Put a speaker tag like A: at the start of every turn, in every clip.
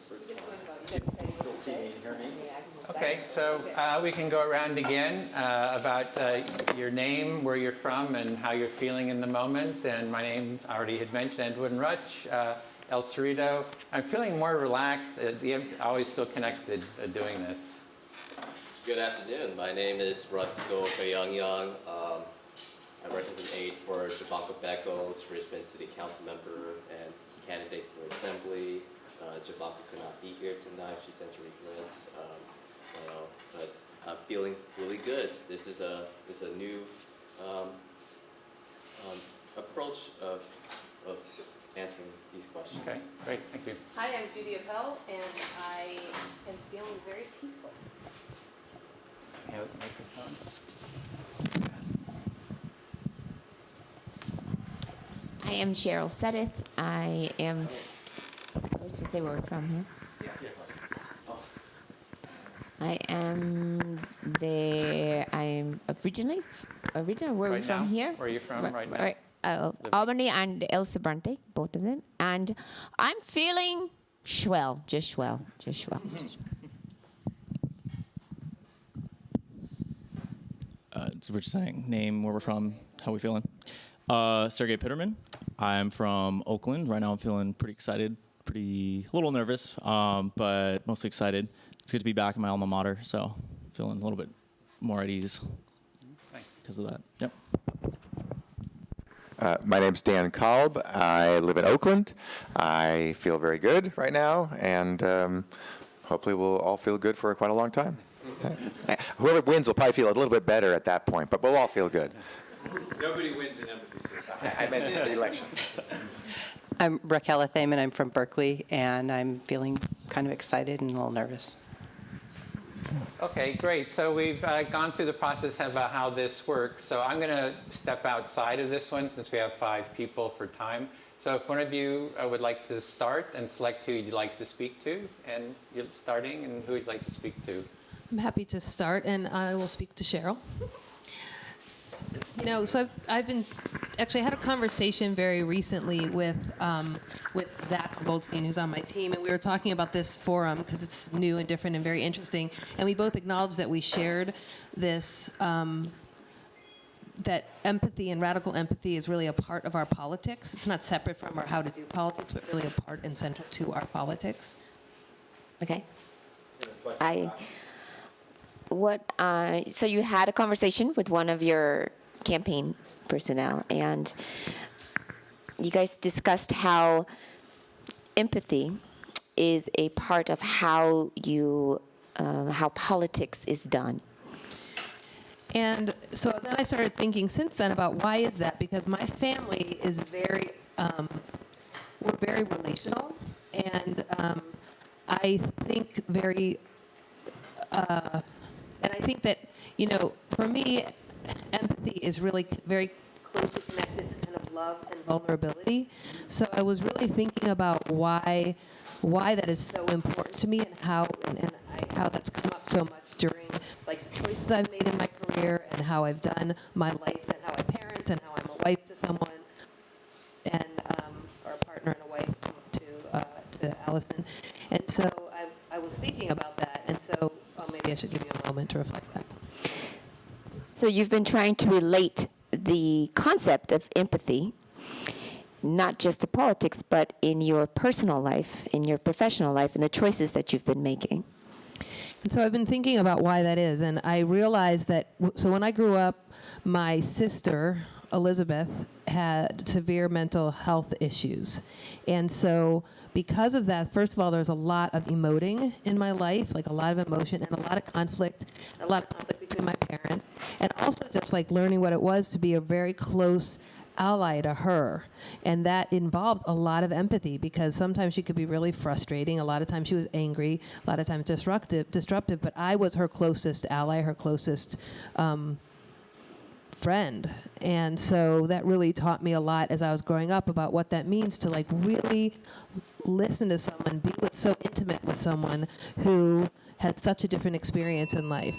A: Still see me and hear me?
B: Okay, so we can go around again about your name, where you're from, and how you're feeling in the moment. And my name, I already had mentioned, Edwin Rutsch, El Cerrito. I'm feeling more relaxed. I always feel connected doing this.
C: Good afternoon. My name is Rusko Kayangyang. I work as an aide for Jovanka Beckles, Richmond City Council member and candidate for Assembly. Jovanka could not be here tonight. She sent her regrets. But I'm feeling really good. This is a new approach of answering these questions.
B: Okay, great, thank you.
D: Hi, I'm Judy Appel, and I am feeling very peaceful.
B: Yeah, with microphones.
E: I am Cheryl Sudduth. I am. Where should we say where we're from here? I am there. I'm originally. Where are we from here?
B: Where are you from right now?
E: Albany and El Sobrante, both of them. And I'm feeling swell, just swell. So
F: we're just saying name, where we're from, how we feeling. Sergey Piterman. I'm from Oakland. Right now I'm feeling pretty excited, a little nervous, but mostly excited. It's good to be back in my alma mater, so feeling a little bit more at ease because of that. Yep.
G: My name's Dan Kalb. I live in Oakland. I feel very good right now, and hopefully we'll all feel good for quite a long time. Whoever wins will probably feel a little bit better at that point, but we'll all feel good.
A: Nobody wins in empathy, sir.
G: I meant in the election.
H: I'm Raquella Thaman. I'm from Berkeley, and I'm feeling kind of excited and a little nervous.
B: Okay, great. So we've gone through the process of how this works. So I'm going to step outside of this one since we have 5 people for time. So if one of you would like to start and select who you'd like to speak to, and you're starting, and who you'd like to speak to.
D: I'm happy to start, and I will speak to Cheryl. So I've been actually I had a conversation very recently with Zach Goldstein, who's on my team, and we were talking about this forum because it's new and different and very interesting. And we both acknowledged that we shared this that empathy and radical empathy is really a part of our politics. It's not separate from our how to do politics, but really a part and central to our politics.
E: Okay. So you had a conversation with one of your campaign personnel, and you guys discussed how empathy is a part of how politics is done.
D: And so then I started thinking since then about why is that? Because my family is we're very relational, and I think and I think that, for me, empathy is really very closely connected to kind of love and vulnerability. So I was really thinking about why that is so important to me, and how that's come up so much during the choices I've made in my career, and how I've done my life, and how I parent, and how I'm a wife to someone, and or a partner and a wife to Allison. And so I was thinking about that, and so maybe I should give you a moment to reflect that.
E: So you've been trying to relate the concept of empathy, not just to politics, but in your personal life, in your professional life, and the choices that you've been making.
D: And so I've been thinking about why that is, and I realized that, so when I grew up, my sister, Elizabeth, had severe mental health issues. And so because of that, first of all, there's a lot of emoting in my life, a lot of emotion and a lot of conflict between my parents, and also just learning what it was to be a very close ally to her. And that involved a lot of empathy, because sometimes she could be really frustrating, a lot of times she was angry, a lot of times disruptive, but I was her closest ally, her closest friend. And so that really taught me a lot as I was growing up about what that means to really listen to someone, be so intimate with someone who has such a different experience in life.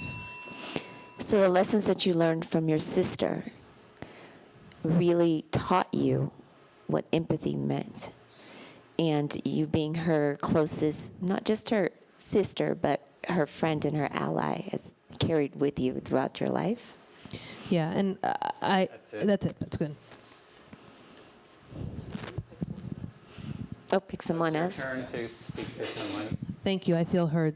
E: So the lessons that you learned from your sister really taught you what empathy meant. and you being her closest, not just her sister, but her friend and her ally, has carried with you throughout your life.
D: Yeah, and
B: That's it.
D: That's it. That's good.
E: Oh, pick someone
B: Your
E: else.
B: turn to speak to someone.
D: Thank you. I feel heard.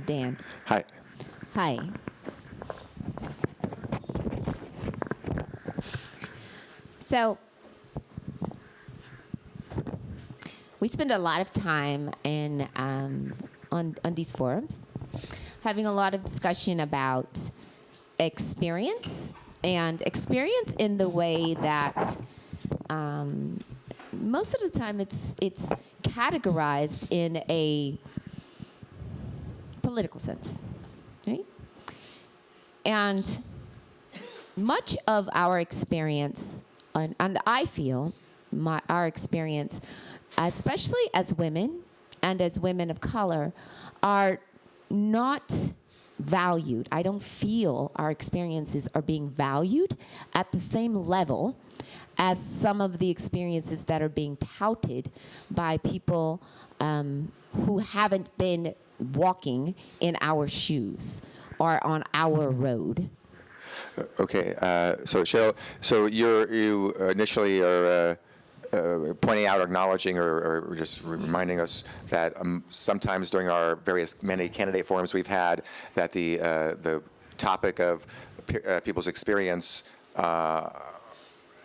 E: Dan.
G: Hi.
E: Hi. So, we spend a lot of time on these forums, having a lot of discussion about experience, and experience in the way that most of the time it's categorized in a political sense, right? And much of our experience, and I feel our experience, especially as women and as women of color, are not valued. I don't feel our experiences are being valued at the same level as some of the experiences that are being touted by people who haven't been walking in our shoes or on our road.
G: Okay, so Cheryl, so you initially are pointing out, acknowledging, or just reminding us that sometimes during our many candidate forums we've had, that the topic of people's experience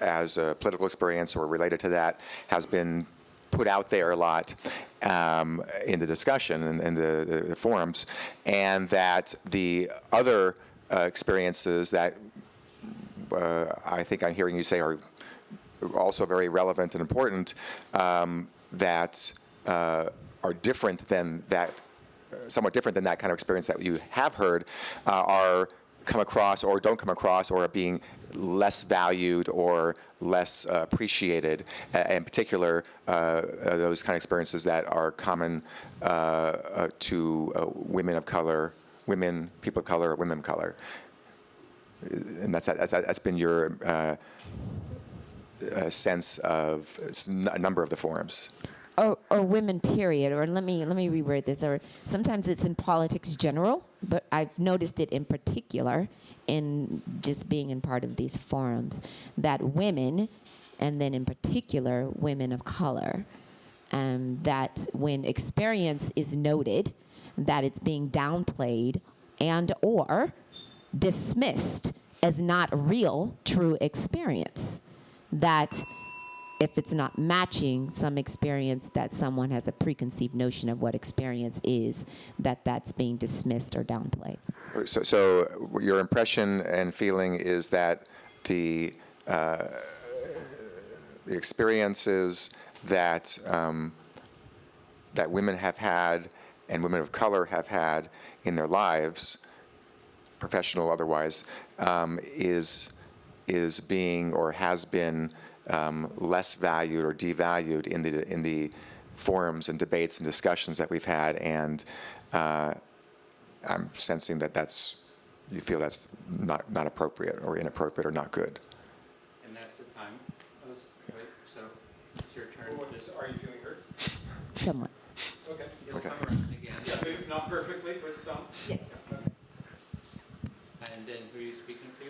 G: as a political experience or related to that has been put out there a lot in the discussion and the forums, and that the other experiences that I think I'm hearing you say are also very relevant and important, that are different than that, somewhat different than that kind of experience that you have heard, are come across or don't come across or are being less valued or less appreciated. In particular, those kind of experiences that are common to women of color, people of color, or women of color. And that's been your sense of a number of the forums.
E: Or women, period. Or let me reword this. Or sometimes it's in politics general, but I've noticed it in particular in just being in part of these forums, that women, and then in particular women of color, that when experience is noted, that it's being downplayed and or dismissed as not real, true experience. That if it's not matching some experience that someone has a preconceived notion of what experience is, that's being dismissed or downplayed.
G: So your impression and feeling is that the experiences that that women have had and women of color have had in their lives, professional otherwise, is being or has been less valued or devalued in the forums and debates and discussions that we've had, and I'm sensing that you feel that's not appropriate or inappropriate or not good.
B: And that's the time. Right, so it's your turn.
A: Are you feeling hurt?
E: Somewhat.
A: Okay.
B: You'll
G: Okay.
B: come around again.
A: Yeah, maybe not perfectly, but some.
E: Yes.
A: Okay.
B: And then who are you speaking to?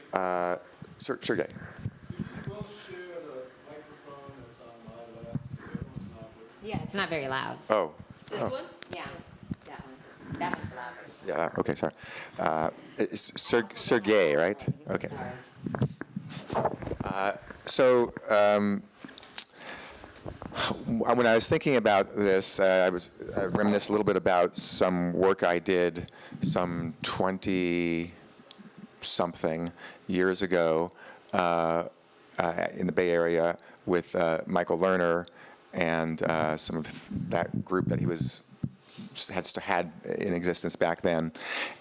G: Sergey.
I: Could you both share the microphone that's on my left? The other one's not working.
E: Yeah, it's not very loud.
G: Oh.
D: This one?
E: Yeah, that one. That one's louder.
G: Yeah. Okay. Sorry. It's Sergey, right? Okay. So when I was thinking about this, I reminisced a little bit about some work I did some 20-something years ago in the Bay Area with Michael Lerner and some of that group that he had in existence back then,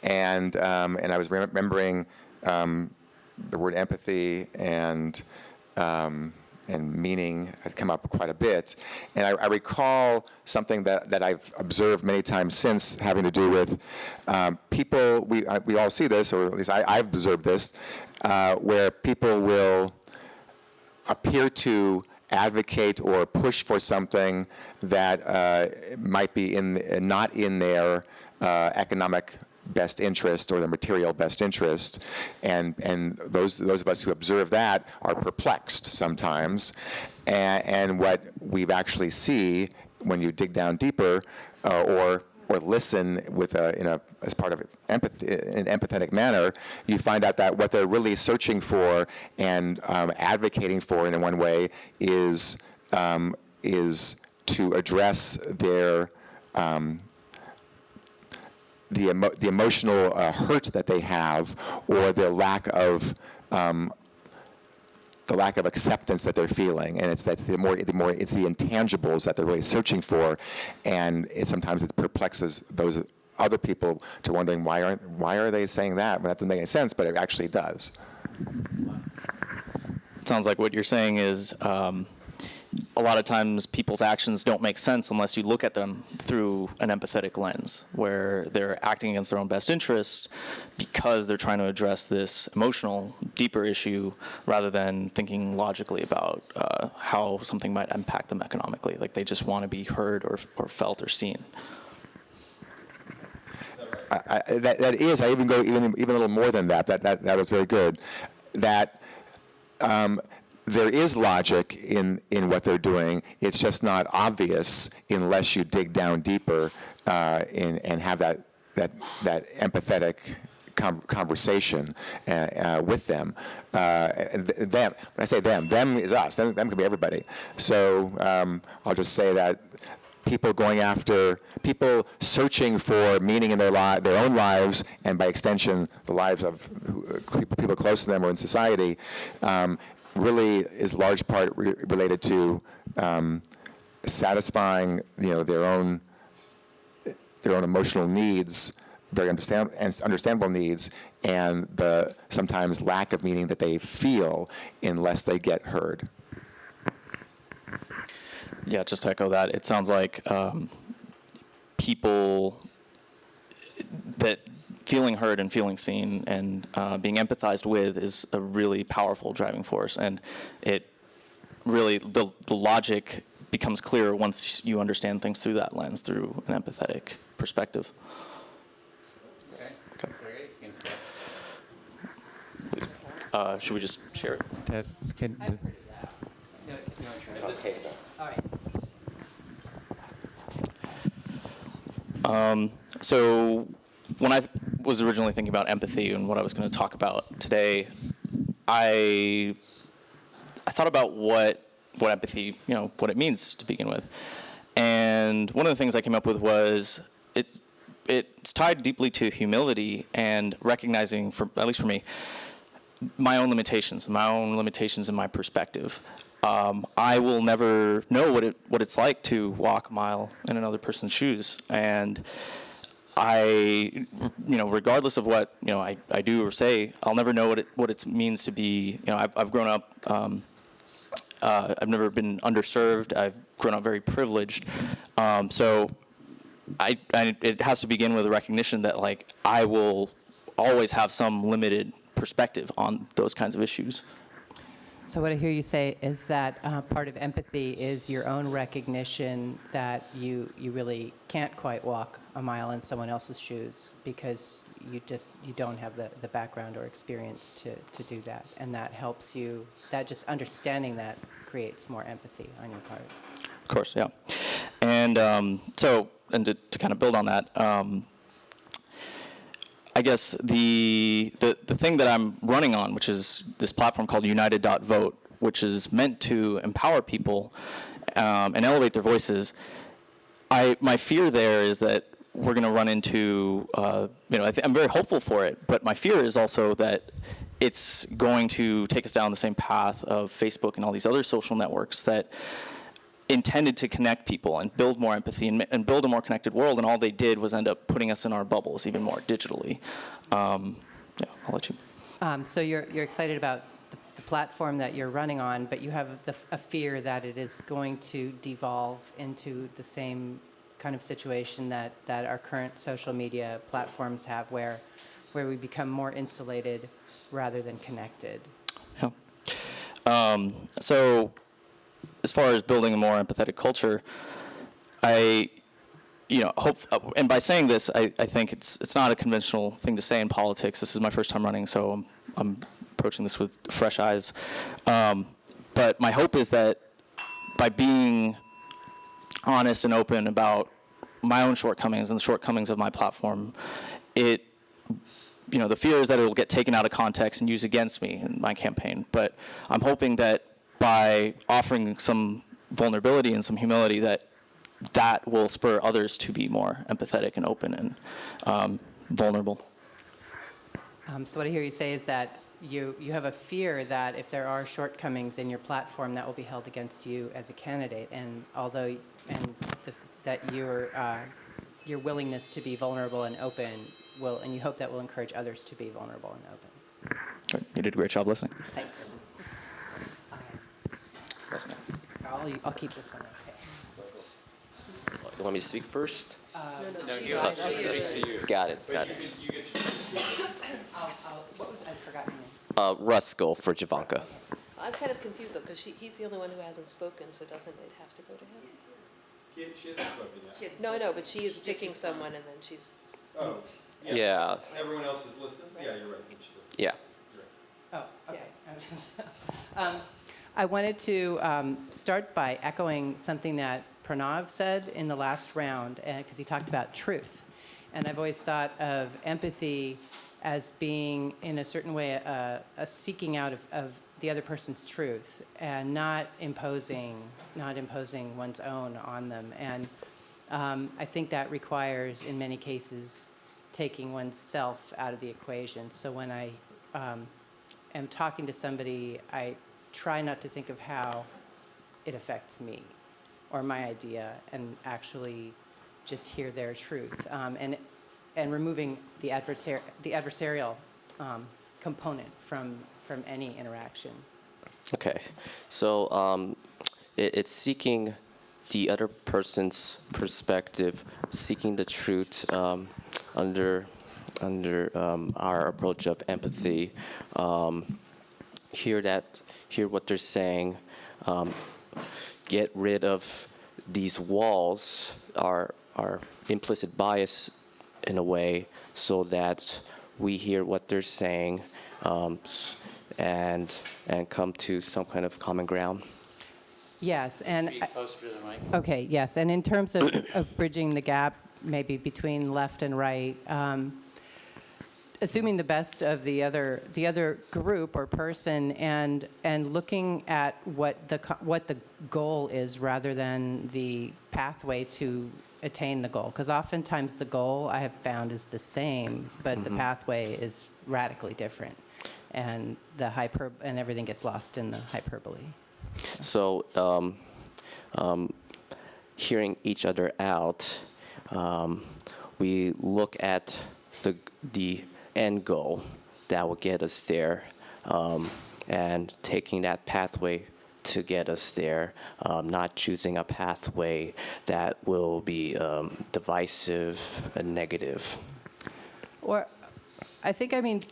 G: and I was remembering the word empathy and meaning had come up quite a bit. And I recall something that I've observed many times since, having to do with people, we all see this, or at least I've observed this, where people will appear to advocate or push for something that might be not in their economic best interest or the material best interest, and those of us who observe that are perplexed sometimes, and what we've actually see when you dig down deeper or listen with as part of empathy, in an empathetic manner, you find out that what they're really searching for and advocating for in one way is to address their the emotional hurt that they have, or the lack of acceptance that they're feeling, and it's the intangibles that they're really searching for, and sometimes it perplexes those other people to wondering why are they saying that? Well, that doesn't make any sense, but it actually does.
F: It sounds like what you're saying is a lot of times people's actions don't make sense unless you look at them through an empathetic lens, where they're acting against their own best interest because they're trying to address this emotional, deeper issue rather than thinking logically about how something might impact them economically. Like they just want to be heard or felt or seen.
G: That is, I even go even a little more than that. That was very good. That there is logic in what they're doing. It's just not obvious unless you dig down deeper and have that empathetic conversation with them. Them. When I say them is us. Them can be everybody. So I'll just say that people searching for meaning in their own lives, and by extension the lives of people close to them or in society, really is large part related to satisfying their own emotional needs, very understandable needs, and the sometimes lack of meaning that they feel unless they get heard.
F: Yeah, just to echo that, it sounds like people that feeling heard and feeling seen and being empathized with is a really powerful driving force, and it really, the logic becomes clearer once you understand things through that lens, through an empathetic perspective.
B: Okay.
F: Should we just share it?
B: That's good.
F: So when I was originally thinking about empathy and what I was going to talk about today, I thought about what empathy, what it means to begin with. And one of the things I came up with was it's tied deeply to humility and recognizing, at least for me, my own limitations and my perspective. I will never know what it's like to walk a mile in another person's shoes, and I, regardless of what I do or say, I'll never know what it means to be. I've grown up. I've never been underserved. I've grown up very privileged. So it has to begin with a recognition that I will always have some limited perspective on those kinds of issues.
H: So what I hear you say is that part of empathy is your own recognition that you really can't quite walk a mile in someone else's shoes because you don't have the background or experience to do that, and that helps you. That just understanding that creates more empathy on your part.
F: Of course, yeah. And to kind of build on that. I guess the thing that I'm running on, which is this platform called United.vote, which is meant to empower people and elevate their voices. My fear there is that we're going to run into, I'm very hopeful for it, but my fear is also that it's going to take us down the same path of Facebook and all these other social networks that intended to connect people and build more empathy and build a more connected world, and all they did was end up putting us in our bubbles even more digitally. I'll let you.
H: So you're excited about the platform that you're running on, but you have a fear that it is going to devolve into the same kind of situation that our current social media platforms have, where we become more insulated rather than connected.
F: Yeah. So as far as building a more empathetic culture, hope, and by saying this, I think it's not a conventional thing to say in politics. This is my first time running, so I'm approaching this with fresh eyes. But my hope is that by being honest and open about my own shortcomings and the shortcomings of my platform, the fear is that it will get taken out of context and used against me in my campaign. But I'm hoping that by offering some vulnerability and some humility, that will spur others to be more empathetic and open and vulnerable.
H: So what I hear you say is that you have a fear that if there are shortcomings in your platform, that will be held against you as a candidate, and that your willingness to be vulnerable and open and you hope that will encourage others to be vulnerable and open.
F: Good. You did a great job listening.
H: Thanks. I'll keep this one. Okay.
C: You want me to speak first?
B: No, you to you.
C: Got it.
A: You get
H: What was I forgot your name?
C: Rusko for Jovanka.
J: I'm kind of confused though, because he's the only one who hasn't spoken, so doesn't it have to go to him?
A: She hasn't spoken yet.
J: No, I know, but she is picking someone and then she's.
A: Oh, yeah.
C: Yeah.
A: Everyone else is listed? Yeah, you're right. I think she does.
C: Yeah.
H: Oh, okay. I wanted to start by echoing something that Pranav said in the last round, because he talked about truth. And I've always thought of empathy as being, in a certain way, a seeking out of the other person's truth and not imposing one's own on them. And I think that requires, in many cases, taking oneself out of the equation. So when I am talking to somebody, I try not to think of how it affects me or my idea, and actually just hear their truth, and removing the adversarial component from any interaction.
C: Okay. So it's seeking the other person's perspective, seeking the truth under our approach of empathy. Hear what they're saying. Get rid of these walls, our implicit bias in a way, so that we hear what they're saying, and come to some kind of common ground.
H: Yes, and
B: Speak closer to the mic.
H: okay, yes, and in terms of bridging the gap, maybe between left and right, assuming the best of the other group or person, and looking at what the goal is rather than the pathway to attain the goal, because oftentimes the goal I have found is the same, but the pathway is radically different, and and everything gets lost in the hyperbole.
C: So hearing each other out, we look at the end goal that will get us there, and taking that pathway to get us there, not choosing a pathway that will be divisive and negative.
H: Or I mean,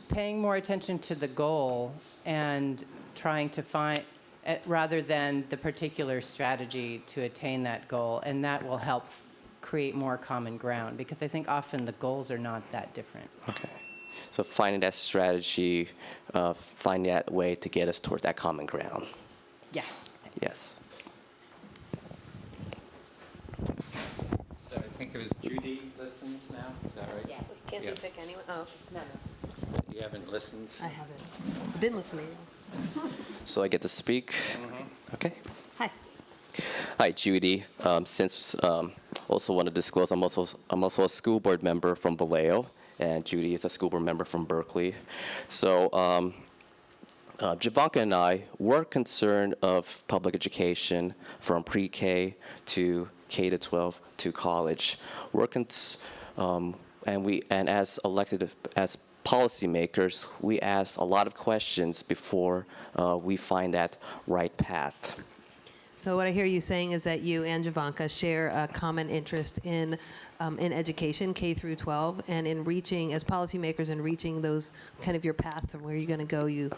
H: paying more attention to the goal and trying to find, rather than the particular strategy to attain that goal, and that will help create more common ground, because I think often the goals are not that different.
C: Okay. So finding that strategy, finding that way to get us toward that common ground.
H: Yes.
C: Yes.
B: So I think it was Judy listens now, is that right?
E: Yes.
J: Can't
B: Yeah.
J: you pick anyone? Oh.
E: No.
B: You haven't listened?
J: I haven't. I've been listening.
C: So I get to speak? Okay.
J: Hi.
C: Hi, Judy. Since also want to disclose, I'm also a school board member from Vallejo, and Judy is a school board member from Berkeley. So Jovanka and I were concerned of public education from pre-K to K to 12 to college. and as elected as policymakers, we ask a lot of questions before we find that right path.
D: So what I hear you saying is that you and Jovanka share a common interest in education, K through 12, and in reaching, as policymakers, and reaching those kind of your path from where you're going to go. You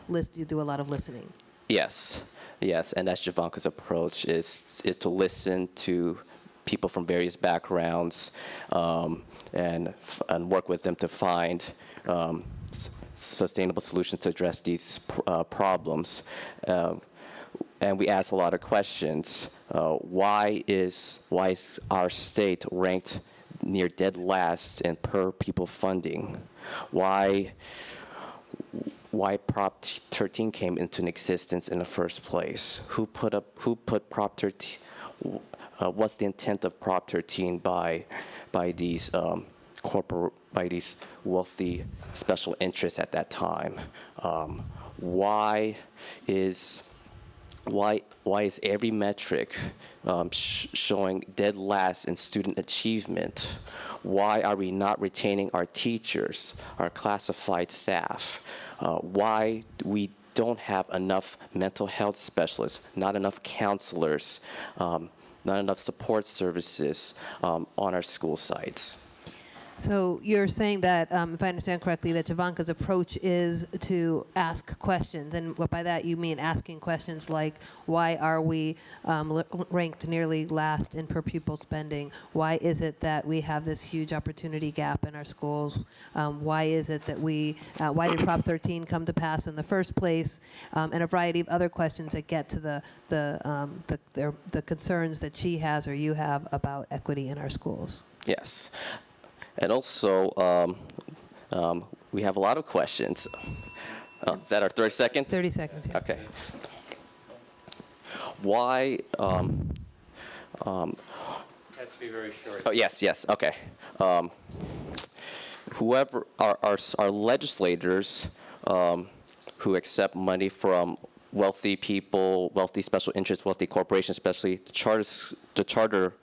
D: do a lot of listening.
C: Yes, and that's Jovanka's approach is to listen to people from various backgrounds and work with them to find sustainable solutions to address these problems. And we ask a lot of questions. Why is our state ranked near dead last in per pupil funding? Why Prop 13 came into existence in the first place? Who put Prop 13? What's the intent of Prop 13 by these by these wealthy special interests at that time? Why is every metric showing dead last in student achievement? Why are we not retaining our teachers, our classified staff? Why we don't have enough mental health specialists, not enough counselors, not enough support services on our school sites?
D: So you're saying that, if I understand correctly, that Jovanka's approach is to ask questions, and by that you mean asking questions like, why are we ranked nearly last in per pupil spending? Why is it that we have this huge opportunity gap in our schools? Why is it that why did Prop 13 come to pass in the first place? And a variety of other questions that get to the concerns that she has or you have about equity in our schools.
C: Yes. And also, we have a lot of questions. Is that our 30 seconds?
D: 30 seconds, yeah.
C: Okay. Why?
B: Has to be very short.
C: Oh, yes, okay. Whoever, our legislators who accept money from wealthy people, wealthy special interests, wealthy corporations, especially the charter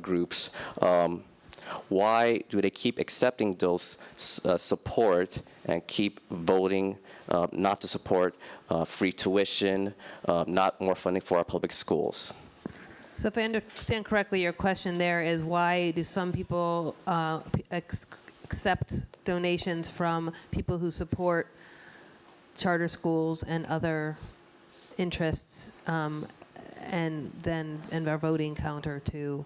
C: groups, why do they keep accepting those support and keep voting not to support free tuition, not more funding for our public schools?
D: So if I understand correctly, your question there is, why do some people accept donations from people who support charter schools and other interests, and are voting counter to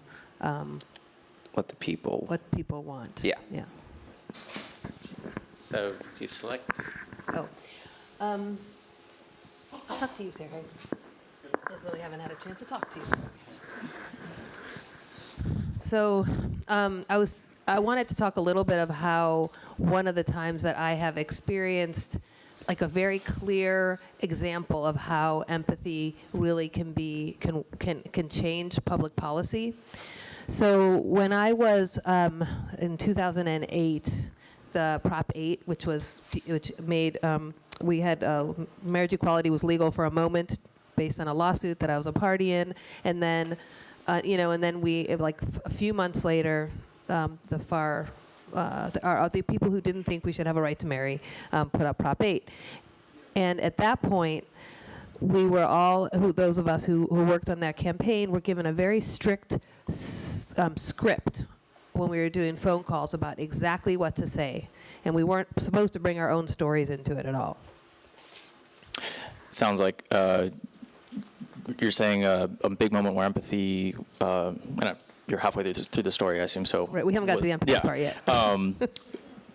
C: what
D: people want?
C: Yeah.
B: So do you select?
D: I'll talk to you, Sergey. I really haven't had a chance to talk to you. So I wanted to talk a little bit of how one of the times that I have experienced like a very clear example of how empathy really can change public policy. So when I was in 2008, the Prop 8, which made we had marriage equality was legal for a moment based on a lawsuit that I was a party in, and then we like a few months later, the people who didn't think we should have a right to marry put up Prop 8, and at that point, we were all those of us who worked on that campaign were given a very strict script when we were doing phone calls about exactly what to say, and we weren't supposed to bring our own stories into it at all.
F: Sounds like you're saying a big moment where empathy, you're halfway through the story, I assume. So
D: Right, we haven't got to the empathy part yet.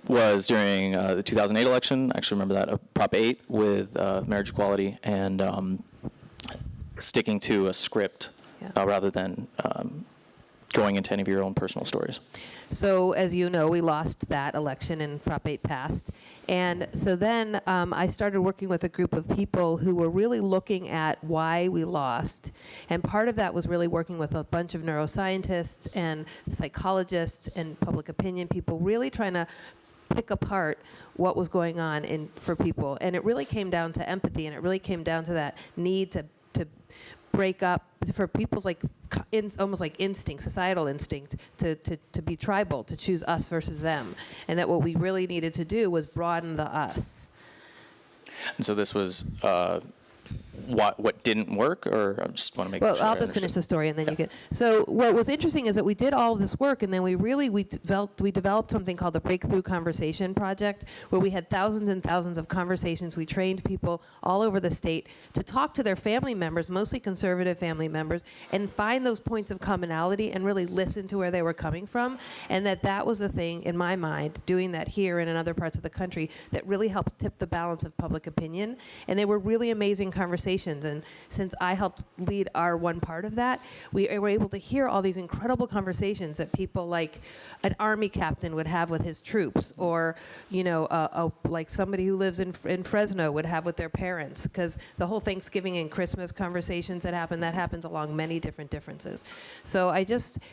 F: Was during the 2008 election. I actually remember that, Prop 8 with marriage equality and sticking to a script rather than going into any of your own personal stories.
D: So as you know, we lost that election and Prop 8 passed. And so then I started working with a group of people who were really looking at why we lost. And part of that was really working with a bunch of neuroscientists and psychologists and public opinion people, really trying to pick apart what was going on for people. And it really came down to empathy, and it really came down to that need to break up, for people's like almost like instinct, societal instinct to be tribal, to choose us versus them, and that what we really needed to do was broaden the us.
F: And so this was what didn't work, or I just want to make
D: Well,
F: sure
D: I'll
F: I
D: just finish
F: understood.
D: the story and then you can. So what was interesting is that we did all of this work, and then we developed something called the Breakthrough Conversation Project, where we had thousands and thousands of conversations. We trained people all over the state to talk to their family members, mostly conservative family members, and find those points of commonality and really listen to where they were coming from. And that was the thing, in my mind, doing that here and in other parts of the country, that really helped tip the balance of public opinion. And they were really amazing conversations. And since I helped lead our one part of that, we were able to hear all these incredible conversations that people like an army captain would have with his troops, or like somebody who lives in Fresno would have with their parents, because the whole Thanksgiving and Christmas conversations that happens along many different differences. So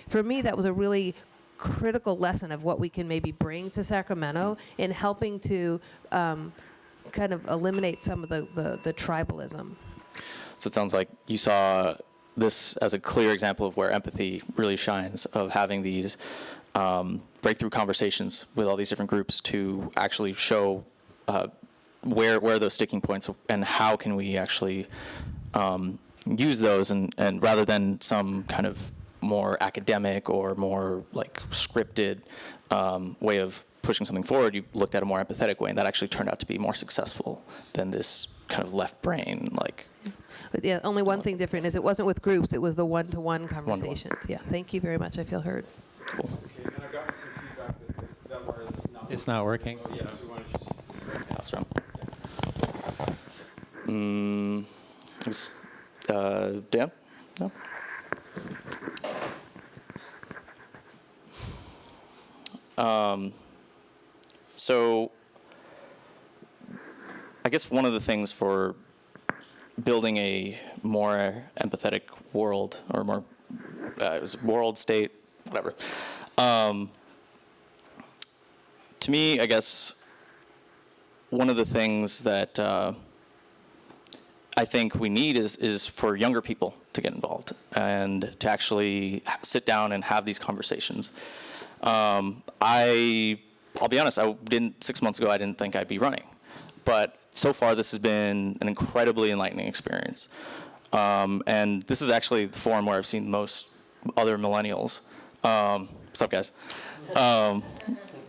D: for me, that was a really critical lesson of what we can maybe bring to Sacramento in helping to kind of eliminate some of the tribalism.
F: So it sounds like you saw this as a clear example of where empathy really shines, of having these breakthrough conversations with all these different groups to actually show where those sticking points and how can we actually use those, and rather than some kind of more academic or more like scripted way of pushing something forward, you looked at a more empathetic way, and that actually turned out to be more successful than this kind of left brain like.
D: But yeah, only one thing different is it wasn't with groups, it was the one-to-one conversations. Yeah, thank you very much. I feel heard.
F: Cool.
A: Okay, and I got some feedback that wireless is not
B: It's not working.
A: Oh, yeah, so we want to just use this right now.
F: That's wrong. Dan? No? So I guess one of the things for building a more empathetic world, or more world state, whatever, to me, I guess one of the things that I think we need is for younger people to get involved and to actually sit down and have these conversations. I'll be honest, 6 months ago, I didn't think I'd be running. But so far, this has been an incredibly enlightening experience. And this is actually the forum where I've seen most other millennials. What's up, guys?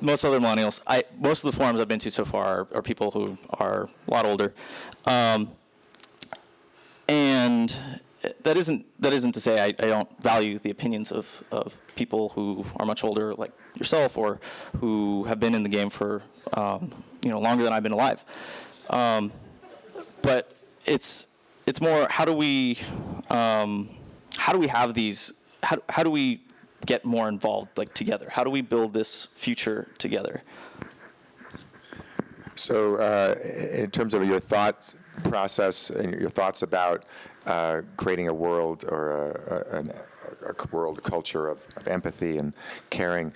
F: Most other millennials. Most of the forums I've been to so far are people who are a lot older. And that isn't to say I don't value the opinions of people who are much older, like yourself, or who have been in the game for longer than I've been alive. But it's more, how do we have these? How do we get more involved, like together? How do we build this future together?
G: So in terms of your thoughts process and your thoughts about creating a world or a world culture of empathy and caring,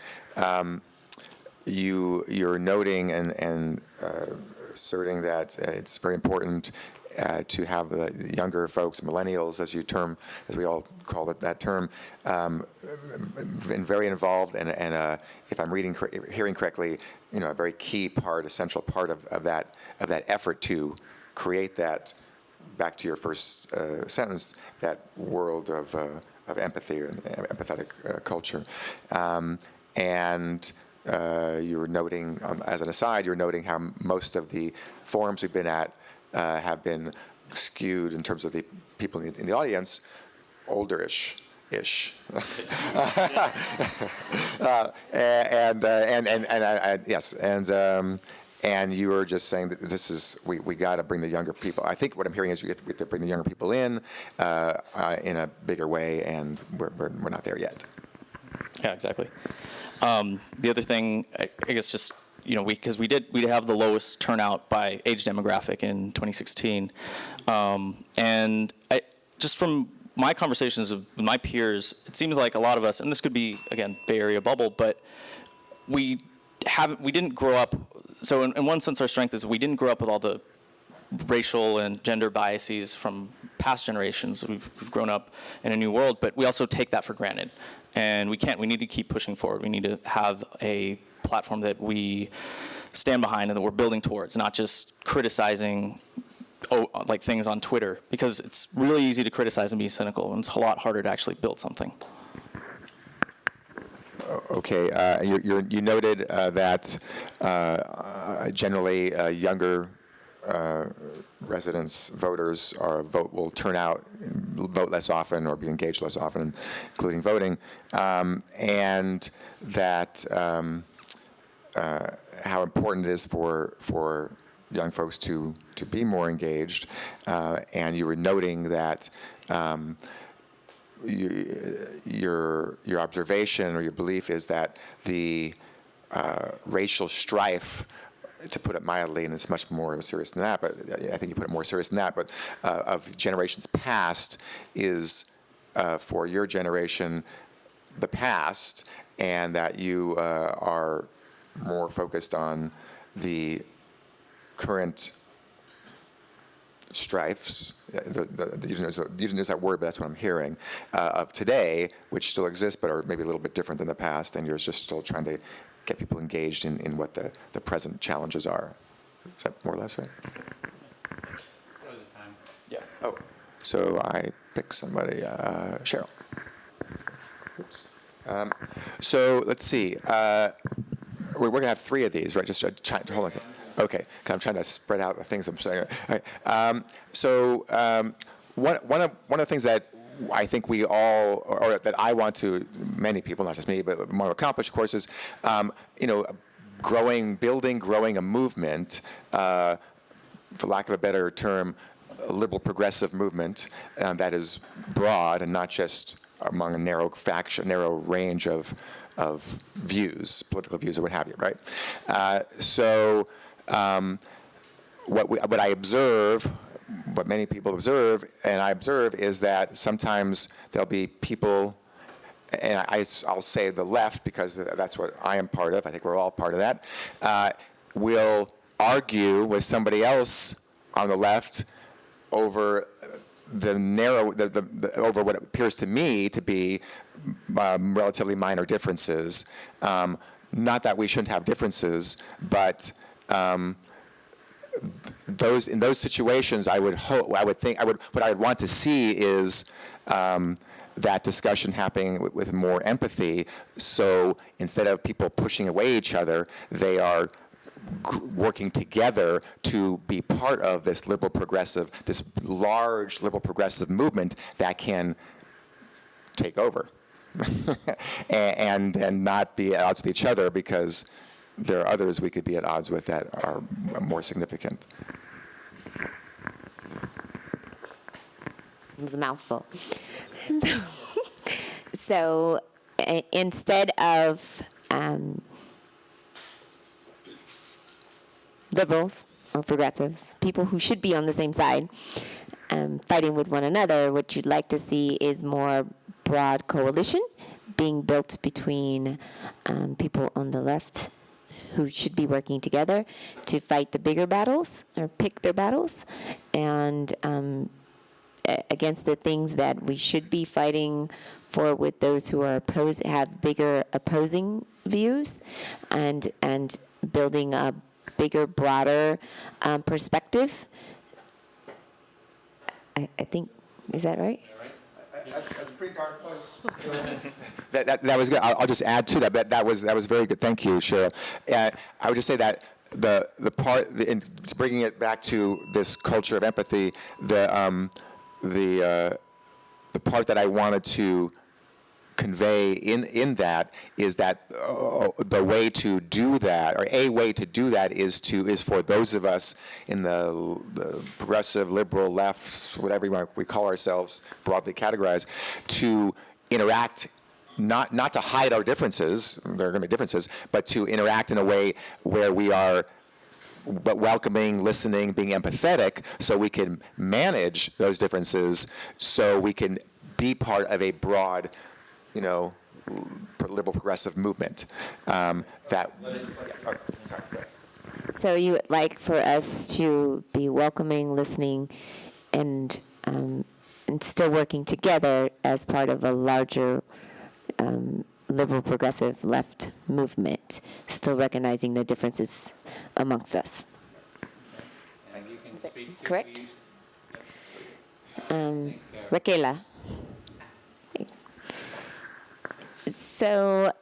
G: you're noting and asserting that it's very important to have the younger folks, millennials, as we all call it that term, been very involved, and if I'm hearing correctly, a very key part, essential part of that effort to create that. Back to your first sentence, that world of empathy and empathetic culture, and you're noting, as an aside, you're noting how most of the forums we've been at have been skewed in terms of the people in the audience, older-ish. And you were just saying that we got to bring the younger people. I think what I'm hearing is we have to bring the younger people in a bigger way, and we're not there yet.
F: Yeah, exactly. The other thing, I guess, just because we did have the lowest turnout by age demographic in 2016, and just from my conversations with my peers, it seems like a lot of us, and this could be again Bay Area bubble, but we didn't grow up. So in one sense, our strength is we didn't grow up with all the racial and gender biases from past generations. We've grown up in a new world, but we also take that for granted. And we can't. We need to keep pushing forward. We need to have a platform that we stand behind and that we're building towards, not just criticizing like things on Twitter, because it's really easy to criticize and be cynical, and it's a lot harder to actually build something.
G: Okay, you noted that generally younger residents, voters, will turn out, vote less often, or be engaged less often, including voting, and that how important it is for young folks to be more engaged, and you were noting that your observation or your belief is that the racial strife, to put it mildly, and it's much more serious than that, but I think you put it more serious than that, but of generations past is, for your generation, the past, and that you are more focused on the current strifes, you didn't use that word, but that's what I'm hearing, of today, which still exist, but are maybe a little bit different than the past, and you're just still trying to get people engaged in what the present challenges are. Is that more or less right?
B: That was the time.
G: Yeah. Oh, so I pick somebody, Cheryl. Oops. So let's see. We're going to have 3 of these, right? Just hold on a second. Okay, 'cause I'm trying to spread out the things I'm saying. All right. One of the things that I think we all, or that I want to, many people, not just me, but want to accomplish, of course, is growing a movement, for lack of a better term, a liberal progressive movement that is broad and not just among a narrow range of views, political views, or what have you, right? What I observe, what many people observe, and I observe, is that sometimes there'll be people, and I'll say the left because that's what I am part of, I think we're all part of that, will argue with somebody else on the left over over what appears to me to be relatively minor differences. Not that we shouldn't have differences, but in those situations, what I would want to see is that discussion happening with more empathy. So instead of people pushing away each other, they are working together to be part of this large liberal progressive movement that can take over and not be at odds with each other, because there are others we could be at odds with that are more significant.
E: It was a mouthful. So instead of liberals or progressives, people who should be on the same side, fighting with one another, what you'd like to see is more broad coalition being built between people on the left who should be working together to fight the bigger battles or pick their battles, and against the things that we should be fighting for with those who are have bigger opposing views, and building a bigger, broader perspective. I think, is that right?
G: That's a pretty dark place. that was good. I'll just add to that. That was very good. Thank you, Cheryl. I would just say that the part, in bringing it back to this culture of empathy, the part that I wanted to convey in that is that the way to do that, or a way to do that, is for those of us in the progressive, liberal, left, whatever we call ourselves, broadly categorized, to interact, not to hide our differences, there are going to be differences, but to interact in a way where we are welcoming, listening, being empathetic, so we can manage those differences, so we can be part of a broad, liberal progressive movement.
E: So you would like for us to be welcoming, listening, and and still working together as part of a larger liberal progressive left movement, still recognizing the differences amongst us.
B: And you can speak to
E: correct?
B: please.
E: Raquella. So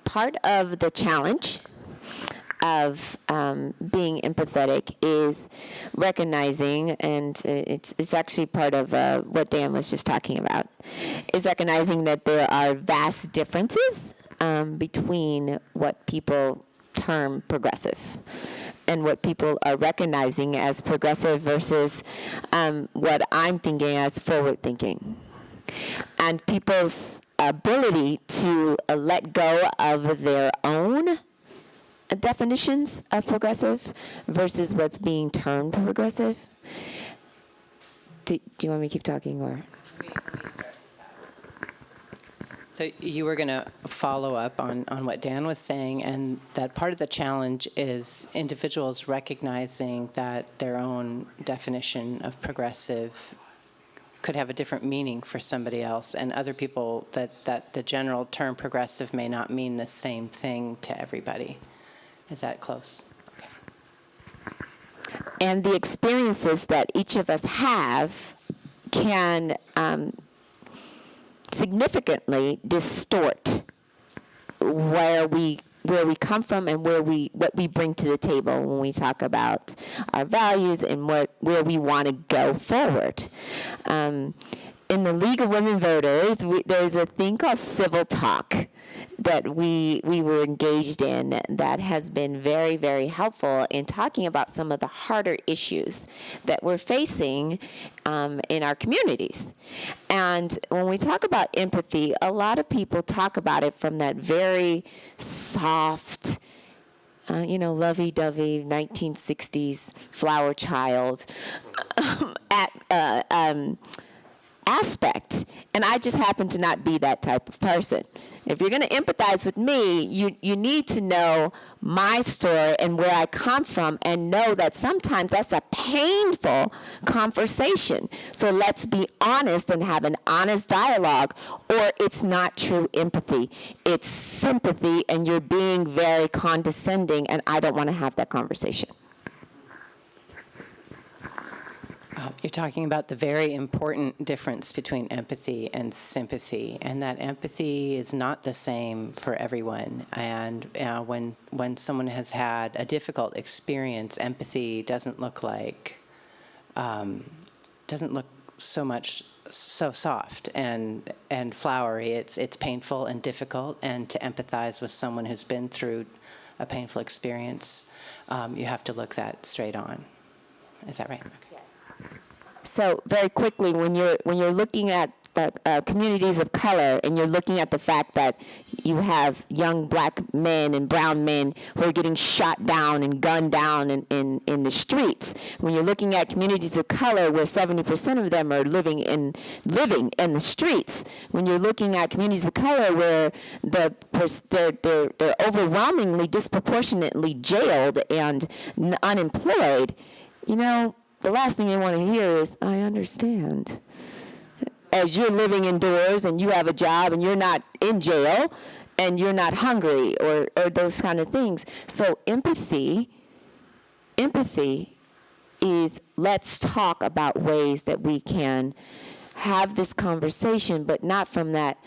E: part of the challenge of being empathetic is recognizing, and it's actually part of what Dan was just talking about, is recognizing that there are vast differences between what people term progressive and what people are recognizing as progressive versus what I'm thinking as forward thinking. And people's ability to let go of their own definitions of progressive versus what's being termed progressive. Do you want me to keep talking, or?
H: So you were going to follow up on what Dan was saying, and that part of the challenge is individuals recognizing that their own definition of progressive could have a different meaning for somebody else, and other people that the general term progressive may not mean the same thing to everybody. Is that close? Okay.
E: And the experiences that each of us have can significantly distort where we come from and what we bring to the table when we talk about our values and where we want to go forward. In the League of Women Voters, there's a thing called civil talk that we were engaged in that has been very, very helpful in talking about some of the harder issues that we're facing in our communities. And when we talk about empathy, a lot of people talk about it from that very soft, lovey-dovey 1960s flower child aspect. And I just happen to not be that type of person. If you're going to empathize with me, you need to know my story and where I come from and know that sometimes that's a painful conversation. So let's be honest and have an honest dialogue, or it's not true empathy. It's sympathy, and you're being very condescending, and I don't want to have that conversation.
H: You're talking about the very important difference between empathy and sympathy, and that empathy is not the same for everyone. And when someone has had a difficult experience, empathy doesn't look so soft and flowery. It's painful and difficult, and to empathize with someone who's been through a painful experience, you have to look that straight on. Is that right? Okay.
E: So very quickly, when you're looking at communities of color, and you're looking at the fact that you have young black men and brown men who are getting shot down and gunned down in the streets, when you're looking at communities of color where 70% of them are living in the streets, when you're looking at communities of color where they're overwhelmingly disproportionately jailed and unemployed, the last thing you want to hear is, I understand. As you're living indoors and you have a job and you're not in jail and you're not hungry or those kind of things. So empathy is, let's talk about ways that we can have this conversation, but not from that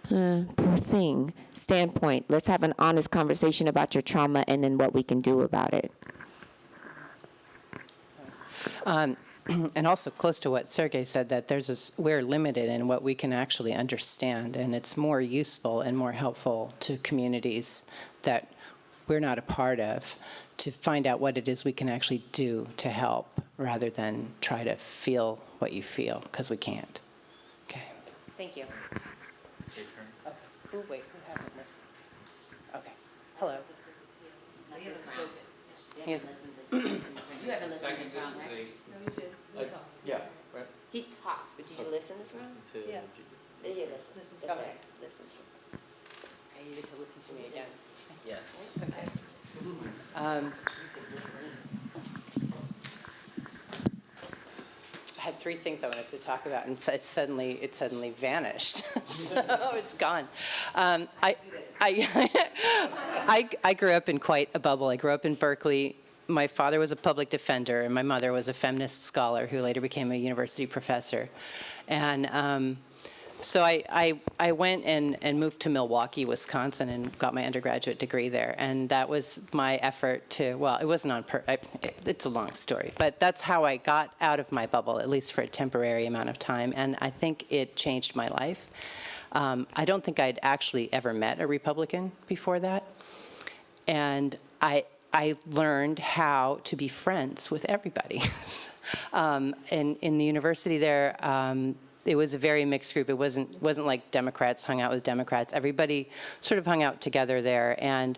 E: poor thing standpoint. Let's have an honest conversation about your trauma and then what we can do about it.
H: And also close to what Sergey said, that we're limited in what we can actually understand, and it's more useful and more helpful to communities that we're not a part of to find out what it is we can actually do to help, rather than try to feel what you feel, because we can't. Okay.
E: Thank you.
H: Oh, wait, who hasn't listened? Okay. Hello. He hasn't.
E: You haven't listened this round, right?
J: No, you did. We talked.
A: Yeah, right.
E: He talked, but did you listen this round?
J: Yeah.
E: Did you listen?
J: Listen to
E: Okay,
J: it.
E: listen to it.
H: Okay, you get to listen to me again.
C: Yes.
H: Okay. I had 3 things I wanted to talk about, and it suddenly vanished. So it's gone. I grew up in quite a bubble. I grew up in Berkeley. My father was a public defender, and my mother was a feminist scholar who later became a university professor. And so I went and moved to Milwaukee, Wisconsin, and got my undergraduate degree there. And that was my effort to, well, it wasn't on it's a long story, but that's how I got out of my bubble, at least for a temporary amount of time. And I think it changed my life. I don't think I'd actually ever met a Republican before that. And I learned how to be friends with everybody. In the university there, it was a very mixed group. It wasn't like Democrats hung out with Democrats. Everybody sort of hung out together there. And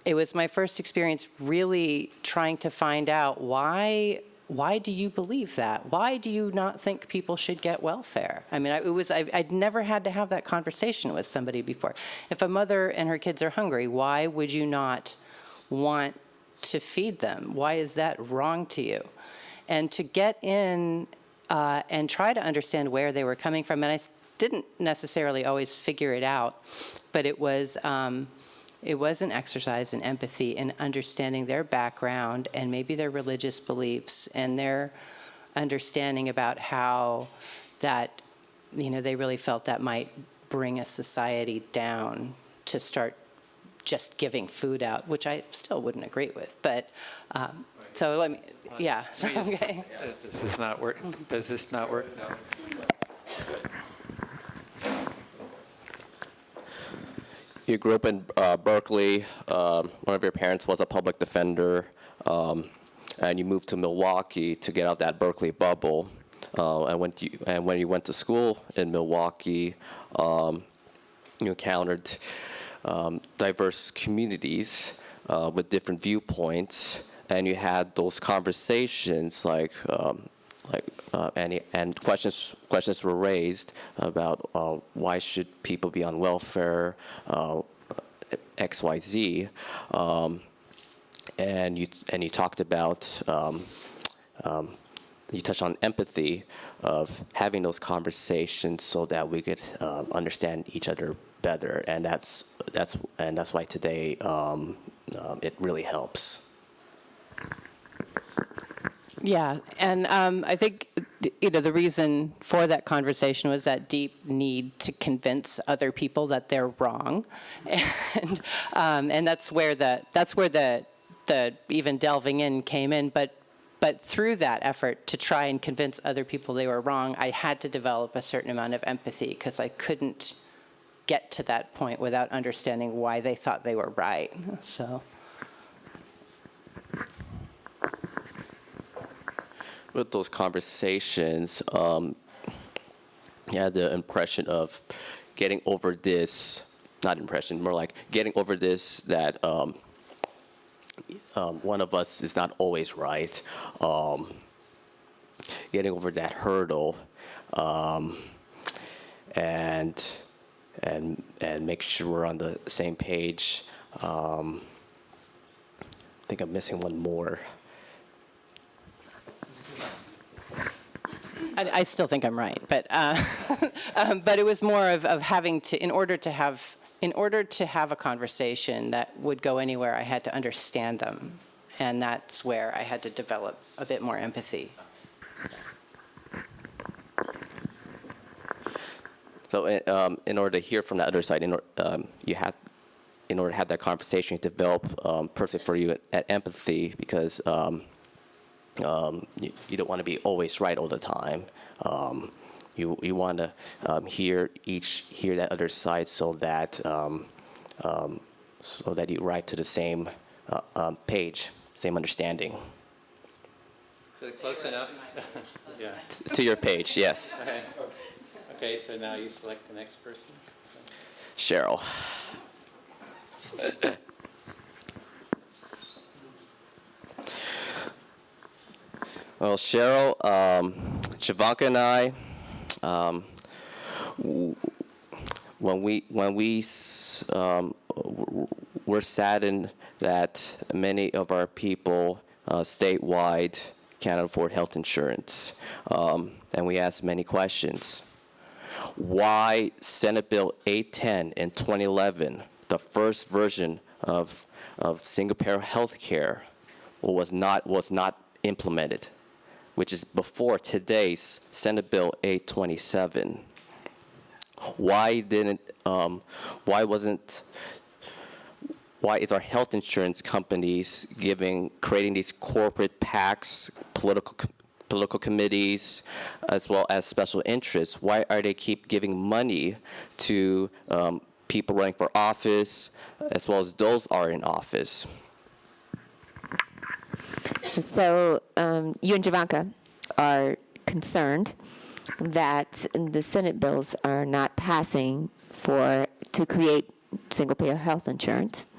H: it was my first experience really trying to find out why do you believe that? Why do you not think people should get welfare? I mean, I'd never had to have that conversation with somebody before. If a mother and her kids are hungry, why would you not want to feed them? Why is that wrong to you? And to get in and try to understand where they were coming from. And I didn't necessarily always figure it out, but it was an exercise in empathy and understanding their background and maybe their religious beliefs and their understanding about how that, they really felt that might bring a society down to start just giving food out, which I still wouldn't agree with. But so let me, yeah. So, okay.
B: Does this not work? Does this not work? No.
C: You grew up in Berkeley. One of your parents was a public defender, and you moved to Milwaukee to get out that Berkeley bubble. And when you went to school in Milwaukee, you encountered diverse communities with different viewpoints. And you had those conversations, and questions were raised about why should people be on welfare, X, Y, Z, and you talked about you touched on empathy of having those conversations so that we could understand each other better, and that's why today it really helps.
H: Yeah, and I think the reason for that conversation was that deep need to convince other people that they're wrong, and that's where the even delving in came in. But through that effort to try and convince other people they were wrong, I had to develop a certain amount of empathy because I couldn't get to that point without understanding why they thought they were right. So.
C: With those conversations, you had the impression of getting over this, not impression, more like getting over this that one of us is not always right, getting over that hurdle, and make sure we're on the same page. I think I'm missing one more.
H: I still think I'm right, but it was more of having to, in order to have a conversation that would go anywhere, I had to understand them, and that's where I had to develop a bit more empathy.
C: So, in order to hear from the other side, in order to have that conversation, you develop personally for you at empathy because. You don't want to be always right all the time. You want to hear that other side so that you write to the same page, same understanding.
B: Is it close enough? Yeah.
C: To your page, yes.
B: Okay, so now you select the next person.
C: Cheryl. Well, Cheryl, Jovanka and I, we're saddened that many of our people statewide can't afford health insurance. And we asked many questions. Why Senate Bill 810 in 2011, the first version of single-payer health care, was not implemented, which is before today's Senate Bill 827. Why is our health insurance companies creating these corporate PACs, political committees, as well as special interests? Why are they keep giving money to people running for office, as well as those are in office?
E: So you and Jovanka are concerned that the Senate bills are not passing to create single-payer health insurance,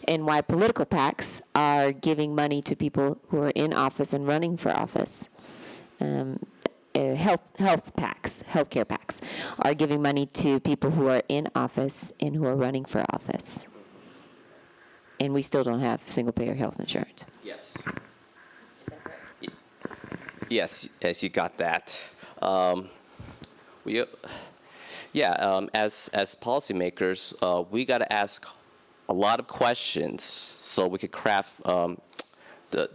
E: and why political PACs are giving money to people who are in office and running for office. Healthcare PACs are giving money to people who are in office and who are running for office. And we still don't have single-payer health insurance.
C: Yes. Yes, you got that. As policymakers, we got to ask a lot of questions so we could craft the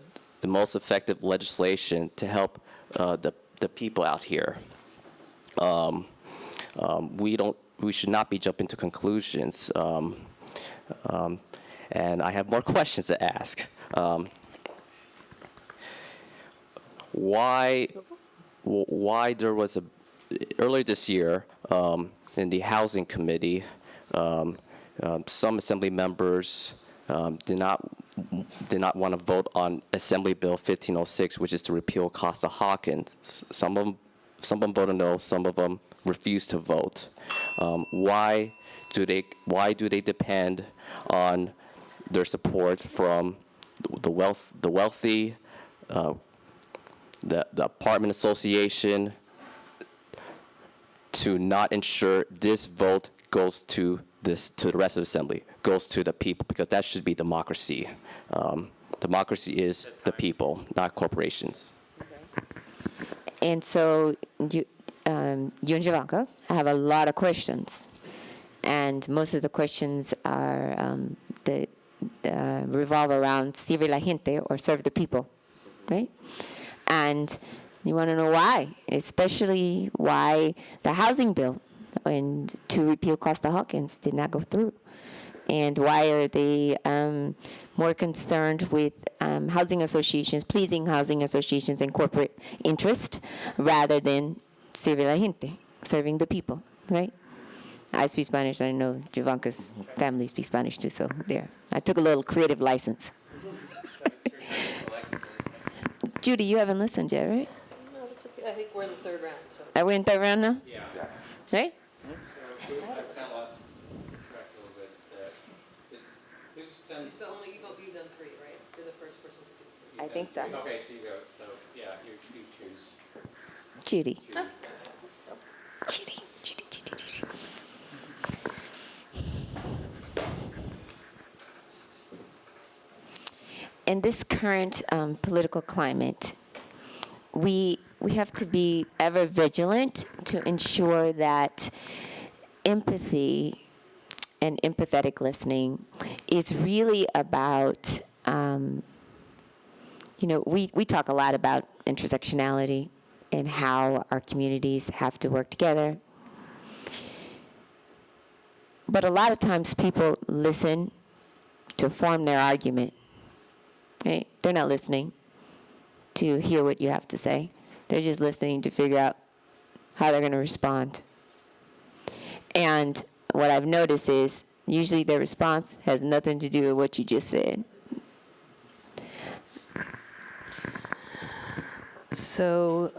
C: most effective legislation to help the people out here. We should not be jumping to conclusions. And I have more questions to ask. Why there was earlier this year in the housing committee, some assembly members did not want to vote on Assembly Bill 1506, which is to repeal Costa-Hawkins. Some of them voted no, some of them refused to vote. Why do they depend on their support from the wealthy, the apartment association, to not ensure this vote goes to the rest of the assembly, goes to the people, because that should be democracy. Democracy is the people, not corporations.
E: And so you and Jovanka have a lot of questions, and most of the questions are revolve around sirve la gente, or serve the people, right? And you want to know why, especially why the housing bill and to repeal Costa-Hawkins did not go through. And why are they more concerned with housing associations, pleasing housing associations and corporate interest, rather than sirve la gente, serving the people, right? I speak Spanish, and I know Jovanka's family speaks Spanish too, so there. I took a little creative license. Judy, you haven't listened yet, right?
J: No, that's okay. I think we're in the third round, so.
E: Are we in third round now?
B: Yeah.
E: Right?
B: So I lost track a little bit. Who's done?
J: So only you've done three, right? You're the first person to do three.
E: I think so.
B: Okay, so you go. So yeah, you choose.
E: Judy.
J: Huh?
E: Judy. In this current political climate, we have to be ever vigilant to ensure that empathy and empathetic listening is really about, we talk a lot about intersectionality and how our communities have to work together. But a lot of times people listen to form their argument. Right? They're not listening to hear what you have to say. They're just listening to figure out how they're going to respond. And what I've noticed is usually their response has nothing to do with what you just said.
J: So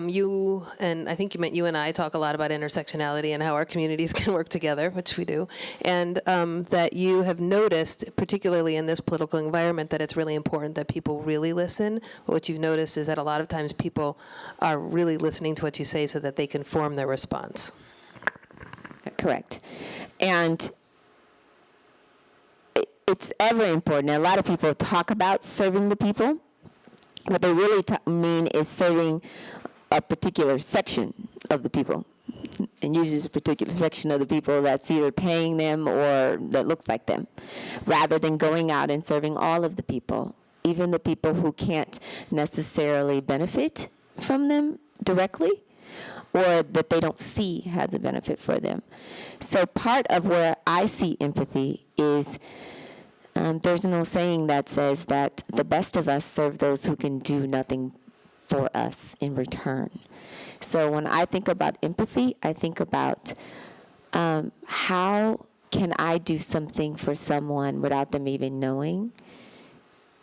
J: you, and I think you meant you and I talk a lot about intersectionality and how our communities can work together, which we do, and that you have noticed, particularly in this political environment, that it's really important that people really listen. What you've noticed is that a lot of times people are really listening to what you say so that they can form their response.
E: Correct. And it's ever important. A lot of people talk about serving the people, what they really mean is serving a particular section of the people. And usually it's a particular section of the people that's either paying them or that looks like them, rather than going out and serving all of the people, even the people who can't necessarily benefit from them directly, or that they don't see has a benefit for them. So part of where I see empathy is there's an old saying that says that the best of us serve those who can do nothing for us in return. So when I think about empathy, I think about how can I do something for someone without them even knowing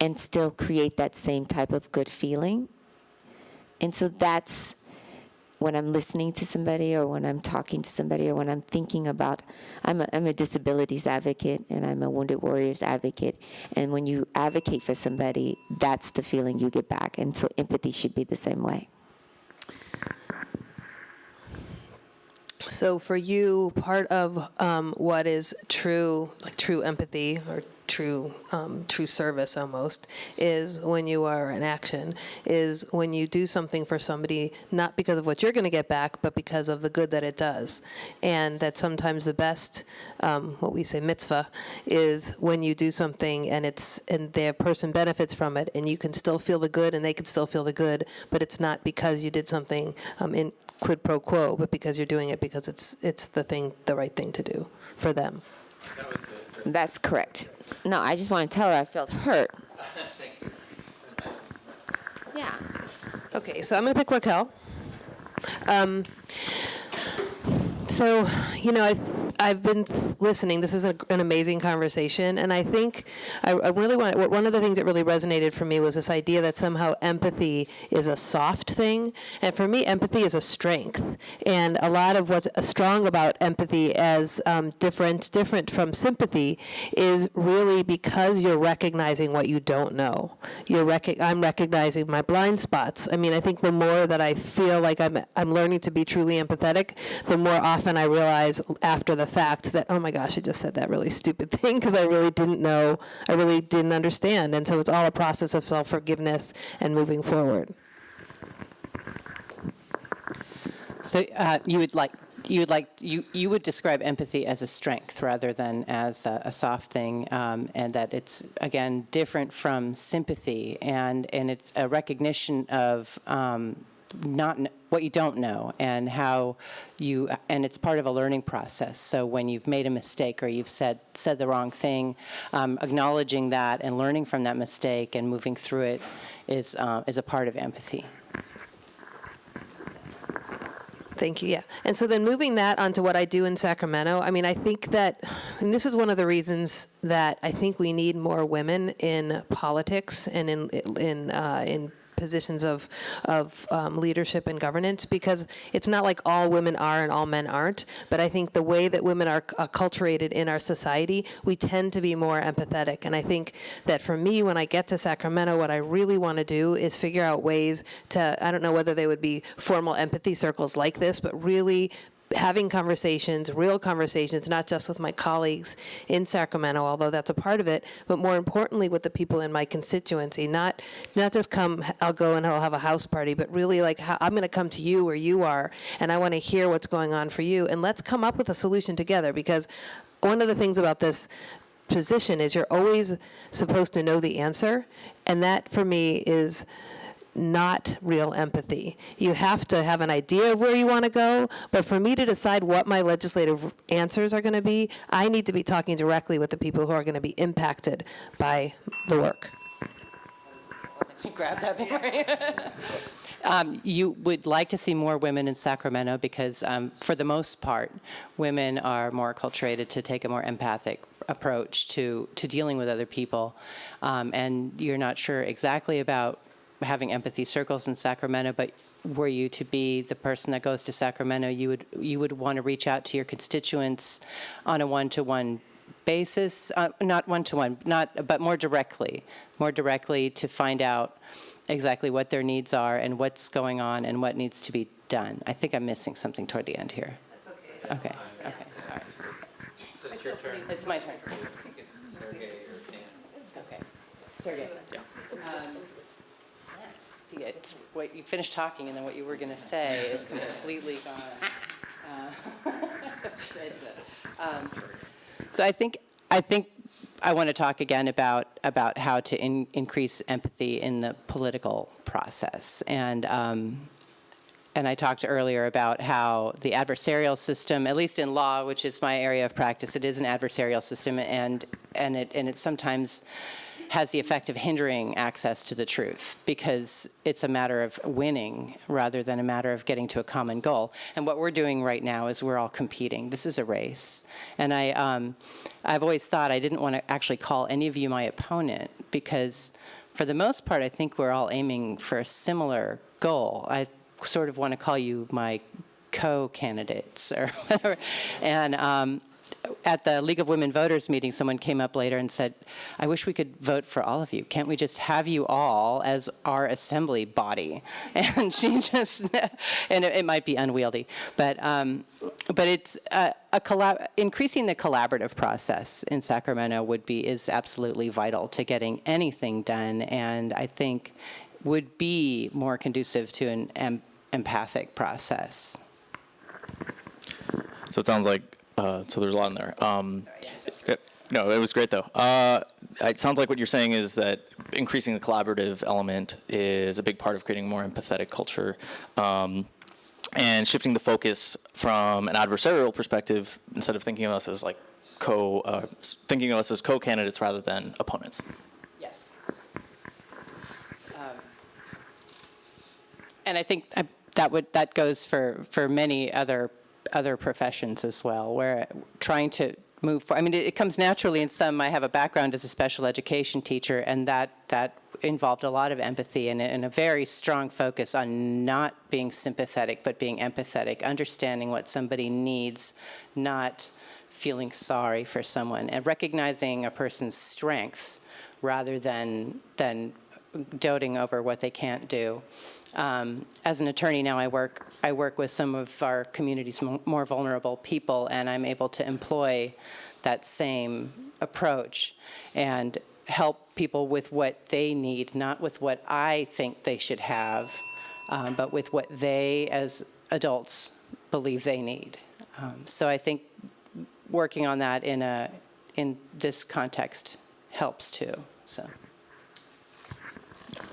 E: and still create that same type of good feeling. And so that's when I'm listening to somebody, or when I'm talking to somebody, or when I'm thinking about, I'm a disabilities advocate, and I'm a Wounded Warriors advocate. And when you advocate for somebody, that's the feeling you get back. And so empathy should be the same way.
J: So for you, part of what is true, like true empathy or true service almost, is when you are in action, is when you do something for somebody, not because of what you're going to get back, but because of the good that it does. And that sometimes the best, what we say mitzvah, is when you do something and the person benefits from it, and you can still feel the good and they can still feel the good, but it's not because you did something in quid pro quo, but because you're doing it because it's the right thing to do for them.
E: That's correct. No, I just want to tell her I felt hurt.
B: Thank you.
E: Yeah.
J: Okay, so I'm going to pick Raquel. So, I've been listening. This is an amazing conversation, and I think I really want. One of the things that really resonated for me was this idea that somehow empathy is a soft thing, and for me, empathy is a strength. And a lot of what's strong about empathy as different from sympathy is really because you're recognizing what you don't know. I'm recognizing my blind spots. I mean, I think the more that I feel like I'm learning to be truly empathetic, the more often I realize after the fact that, oh my gosh, I just said that really stupid thing because I really didn't know, I really didn't understand. And so it's all a process of self-forgiveness and moving forward.
H: So you would describe empathy as a strength rather than as a soft thing, and that it's, again, different from sympathy, and it's a recognition of not what you don't know, and and it's part of a learning process. So when you've made a mistake or you've said the wrong thing, acknowledging that and learning from that mistake and moving through it is a part of empathy.
J: Thank you, yeah. And so then moving that onto what I do in Sacramento, I mean, I think that, and this is one of the reasons that I think we need more women in politics and in positions of leadership and governance, because it's not like all women are and all men aren't, but I think the way that women are acculturated in our society, we tend to be more empathetic. And I think that for me, when I get to Sacramento, what I really want to do is figure out ways to, I don't know whether they would be formal empathy circles like this, but really having conversations, real conversations, not just with my colleagues in Sacramento, although that's a part of it, but more importantly with the people in my constituency. Not just come, I'll go and I'll have a house party, but really like I'm going to come to you where you are, and I want to hear what's going on for you, and let's come up with a solution together. Because one of the things about this position is you're always supposed to know the answer, and that for me is not real empathy. You have to have an idea of where you want to go, but for me to decide what my legislative answers are going to be, I need to be talking directly with the people who are going to be impacted by the work.
H: Grab that you would like to see more women in Sacramento because, for the most part, women are more acculturated to take a more empathic approach to dealing with other people, and you're not sure exactly about having empathy circles in Sacramento, but were you to be the person that goes to Sacramento, you would want to reach out to your constituents on a one-to-one basis, not one-to-one, but more directly to find out exactly what their needs are and what's going on and what needs to be done. I think I'm missing something toward the end here.
J: That's okay.
H: Okay. All right.
B: So it's your turn.
H: It's my turn.
B: I think it's Sergey or Dan.
H: Okay. Sergey.
F: Yeah.
H: See, it's what you finished talking, and then what you were going to say is completely gone. So I think I want to talk again about how to increase empathy in the political process, and I talked earlier about how the adversarial system, at least in law, which is my area of practice, it is an adversarial system, and it sometimes has the effect of hindering access to the truth because it's a matter of winning rather than a matter of getting to a common goal. And what we're doing right now is we're all competing. This is a race. And I've always thought I didn't want to actually call any of you my opponent because for the most part, I think we're all aiming for a similar goal. I sort of want to call you my co-candidates or whatever. And at the League of Women Voters meeting, someone came up later and said, I wish we could vote for all of you. Can't we just have you all as our assembly body? And she just, and it might be unwieldy, but it's increasing the collaborative process in Sacramento is absolutely vital to getting anything done, and I think would be more conducive to an empathic process.
F: So it sounds like, so there's a lot in there. No, it was great though. It sounds like what you're saying is that increasing the collaborative element is a big part of creating a more empathetic culture, and shifting the focus from an adversarial perspective instead of thinking of us as like thinking of us as co-candidates rather than opponents.
H: Yes. And I think that goes for many other professions as well, where trying to move forward. I mean, it comes naturally in some. I have a background as a special education teacher, and that involved a lot of empathy and a very strong focus on not being sympathetic, but being empathetic, understanding what somebody needs, not feeling sorry for someone, and recognizing a person's strengths rather than doting over what they can't do. As an attorney now, I work with some of our community's more vulnerable people, and I'm able to employ that same approach and help people with what they need, not with what I think they should have, but with what they, as adults, believe they need. So I think working on that in this context helps too. So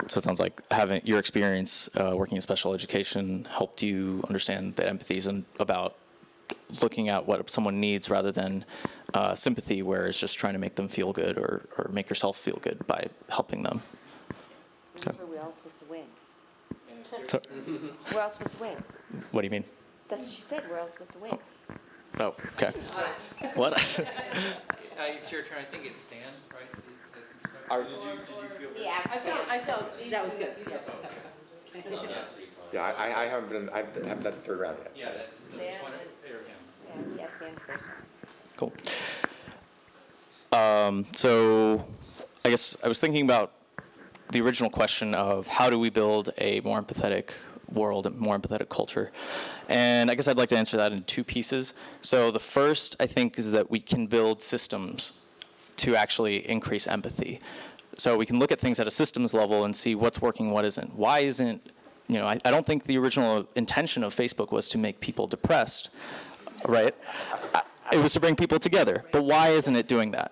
F: it sounds like having your experience working in special education helped you understand that empathy is about looking at what someone needs rather than sympathy, where it's just trying to make them feel good or make yourself feel good by helping them. Okay.
E: Remember, we're all supposed to win.
F: So,
E: We're all supposed to win.
F: what do you mean?
E: That's what she said. We're all supposed to win.
F: Oh, okay. What?
B: It's your turn. I think it's Dan, right?
A: Did you feel
E: Yeah,
H: I felt that was good.
G: Yeah, I haven't done the third round yet.
B: Yeah, that's the
E: Dan
B: one.
E: and- Yes, Dan first.
F: Cool. So I guess I was thinking about the original question of how do we build a more empathetic world, a more empathetic culture? And I guess I'd like to answer that in two pieces. So the first, I think, is that we can build systems to actually increase empathy. So we can look at things at a systems level and see what's working, what isn't. Why isn't, I don't think the original intention of Facebook was to make people depressed, right? It was to bring people together. But why isn't it doing that?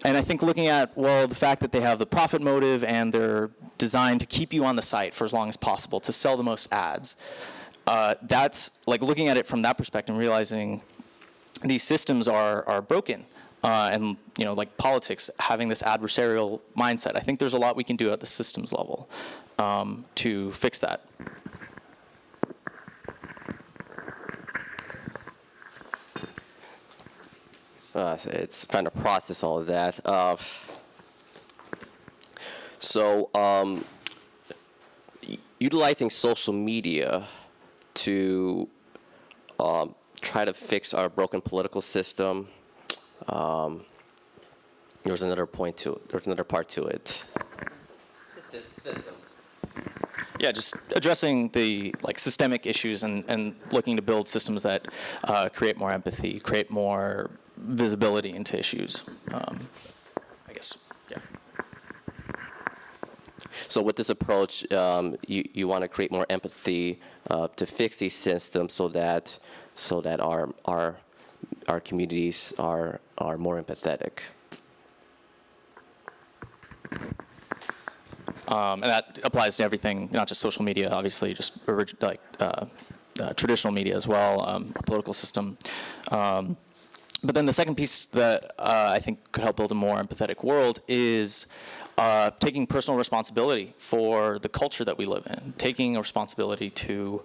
F: And I think looking at, the fact that they have the profit motive and they're designed to keep you on the site for as long as possible, to sell the most ads, that's like looking at it from that perspective and realizing these systems are broken. And, like politics, having this adversarial mindset. I think there's a lot we can do at the systems level to fix that.
C: It's trying to process all of that. Utilizing social media to try to fix our broken political system. There's another point to it. There's another part to it. Systems.
F: Yeah, just addressing the systemic issues and looking to build systems that create more empathy, create more visibility into issues. I guess, yeah.
C: So with this approach, you want to create more empathy to fix these systems so that our communities are more empathetic.
F: And that applies to everything, not just social media, obviously, just traditional media as well, political system. But then the second piece that I think could help build a more empathetic world is taking personal responsibility for the culture that we live in, taking a responsibility to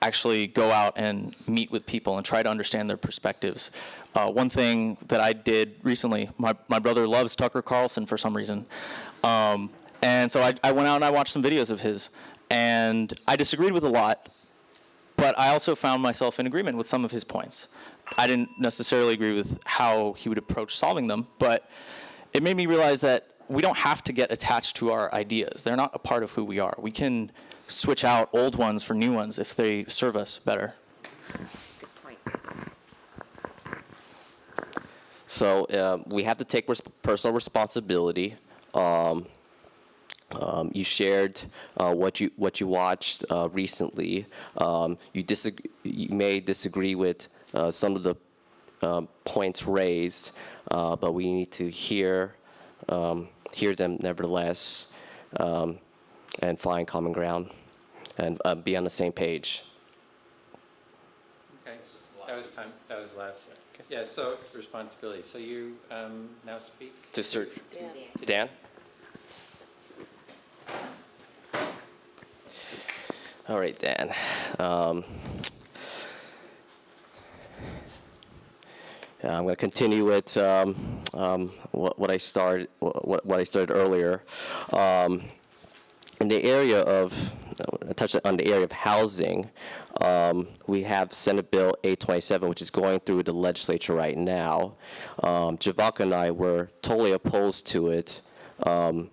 F: actually go out and meet with people and try to understand their perspectives. One thing that I did recently, my brother loves Tucker Carlson for some reason. And so I went out and I watched some videos of his, and I disagreed with a lot, but I also found myself in agreement with some of his points. I didn't necessarily agree with how he would approach solving them, but it made me realize that we don't have to get attached to our ideas. They're not a part of who we are. We can switch out old ones for new ones if they serve us better.
E: Good point.
C: So we have to take personal responsibility. You shared what you watched recently. You may disagree with some of the points raised, but we need to hear them nevertheless, and find common ground and be on the same page.
B: Okay, that was last. Okay. Yeah, so responsibility. So you now speak?
C: To Sir Dan? All right, Dan. I'm going to continue with what I started earlier. In the area of, I touched on the area of housing. We have Senate Bill 827, which is going through the legislature right now. Jovanka and I were totally opposed to it, and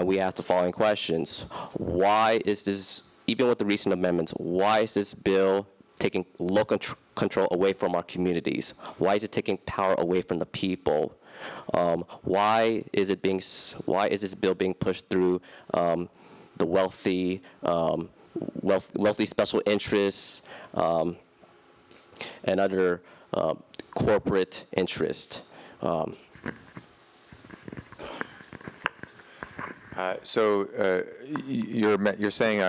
C: we asked the following questions: why is this, even with the recent amendments, why is this bill taking local control away from our communities? Why is it taking power away from the people? Why is this bill being pushed through the wealthy special interests and other corporate interests?
G: So you're saying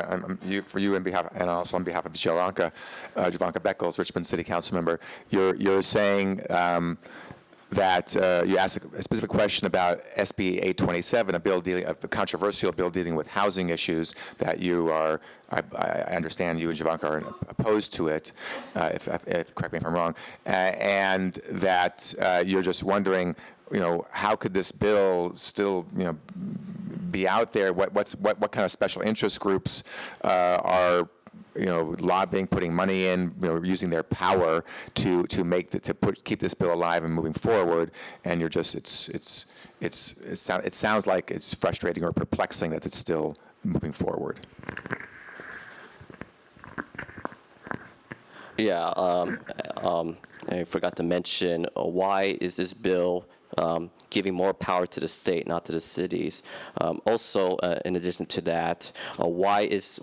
G: for you and also on behalf of Jovanka Beckles, Richmond City Council member, you're saying that you asked a specific question about SB 827, a controversial bill dealing with housing issues that you are. I understand you and Jovanka are opposed to it. If correct me if I'm wrong, and that you're just wondering, how could this bill still, be out there? What kind of special interest groups are, lobbying, putting money in, using their power to keep this bill alive and moving forward? And you're just it sounds like it's frustrating or perplexing that it's still moving forward.
C: Yeah, I forgot to mention, why is this bill giving more power to the state, not to the cities? Also, in addition to that, why is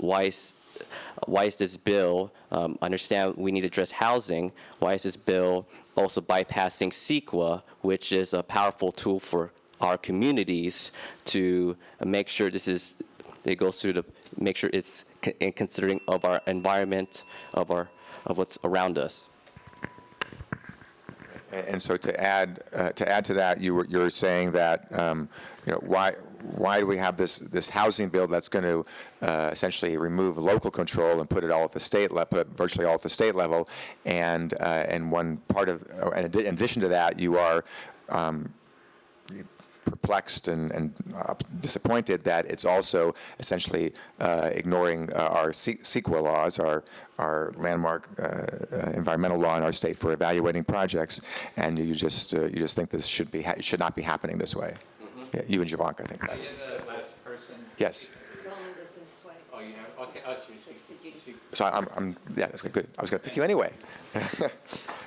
C: this bill, I understand we need to address housing, why is this bill also bypassing CEQA, which is a powerful tool for our communities to make sure it goes through make sure it's in considering of our environment, of what's around us.
G: And so to add to that, you're saying that why do we have this housing bill that's going to essentially remove local control and put it all at the state level, put it virtually all at the state level, and one part of, in addition to that, you are perplexed and disappointed that it's also essentially ignoring our CEQA laws, our landmark environmental law in our state for evaluating projects, and you just think this should not be happening this way. Mm-hmm. Yeah, you and Jovanka, I think.
B: Are you the last person?
G: Yes.
B: Oh, you have? Okay. Oh, so you speak.
G: So yeah, that's good. I was going to pick you anyway.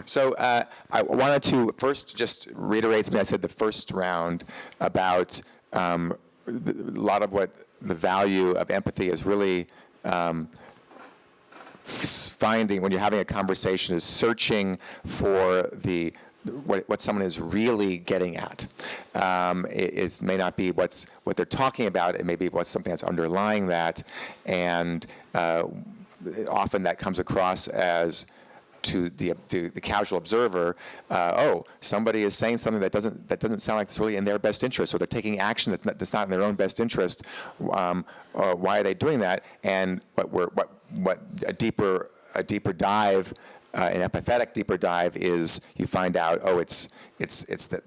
G: So I wanted to first just reiterate something I said the first round about a lot of what the value of empathy is really finding when you're having a conversation is searching for what someone is really getting at. It may not be what they're talking about. It may be what's something that's underlying that, and often that comes across as to the casual observer, oh, somebody is saying something that doesn't sound like it's really in their best interest, or they're taking action that's not in their own best interest. Why are they doing that? And what a deeper dive, an empathetic deeper dive is, you find out, oh, it's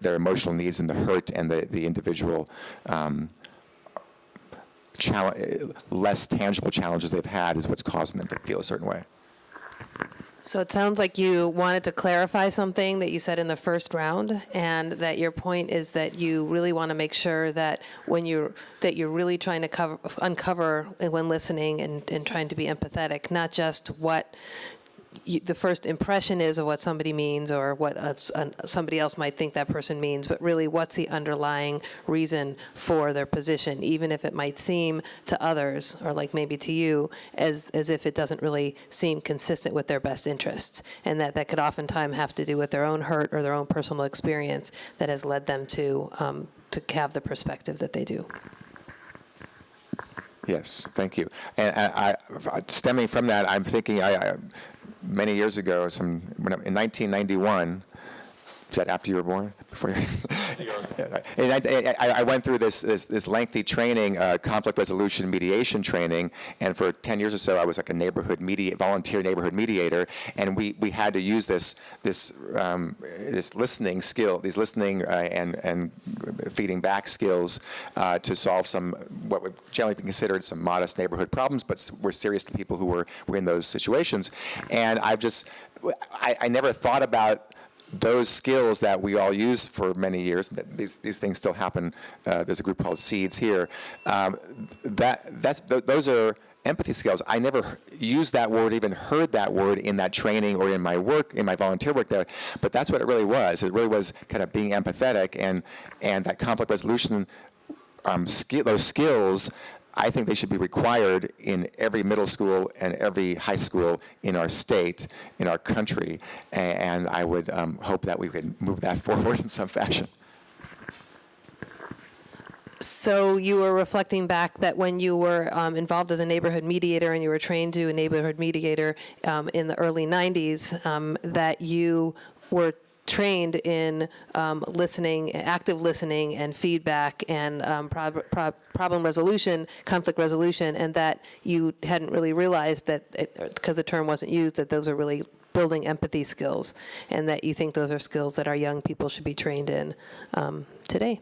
G: their emotional needs and the hurt and the individual less tangible challenges they've had is what's causing them to feel a certain way.
J: So it sounds like you wanted to clarify something that you said in the first round, and that your point is that you really want to make sure that you're really trying to uncover when listening and trying to be empathetic, not just what the first impression is of what somebody means or what somebody else might think that person means, but really what's the underlying reason for their position, even if it might seem to others, or like maybe to you, as if it doesn't really seem consistent with their best interests, and that could oftentimes have to do with their own hurt or their own personal experience that has led them to have the perspective that they do.
G: Yes, thank you. And stemming from that, I'm thinking, many years ago, in 1991, is that after you were born? Before you? And I went through this lengthy training, conflict resolution mediation training, and for 10 years or so, I was like a volunteer neighborhood mediator, and we had to use this listening skill, these listening and feeding back skills to solve some what would generally be considered some modest neighborhood problems, but were serious to people who were in those situations. And I never thought about those skills that we all use for many years. These things still happen. There's a group called Seeds here. Those are empathy skills. I never used that word, even heard that word in that training or in my work, in my volunteer work there. But that's what it really was. It really was kind of being empathetic, and that conflict resolution, those skills, I think they should be required in every middle school and every high school in our state, in our country, and I would hope that we could move that forward in some fashion.
J: So you were reflecting back that when you were involved as a neighborhood mediator and you were trained to a neighborhood mediator in the early 90s, that you were trained in listening, active listening and feedback and problem resolution, conflict resolution, and that you hadn't really realized that, because the term wasn't used, that those are really building empathy skills, and that you think those are skills that our young people should be trained in today.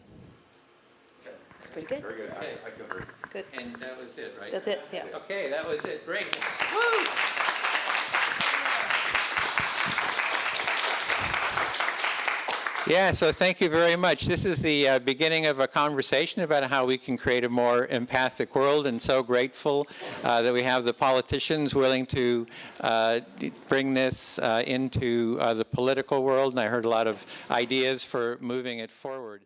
E: It's pretty good.
G: Very good. I feel very
J: Good.
B: And that was it, right?
J: That's it, yes.
B: Okay, that was it. Great. Woo! Yeah, so thank you very much. This is the beginning of a conversation about how we can create a more empathic world, and so grateful that we have the politicians willing to bring this into the political world, and I heard a lot of ideas for moving it forward.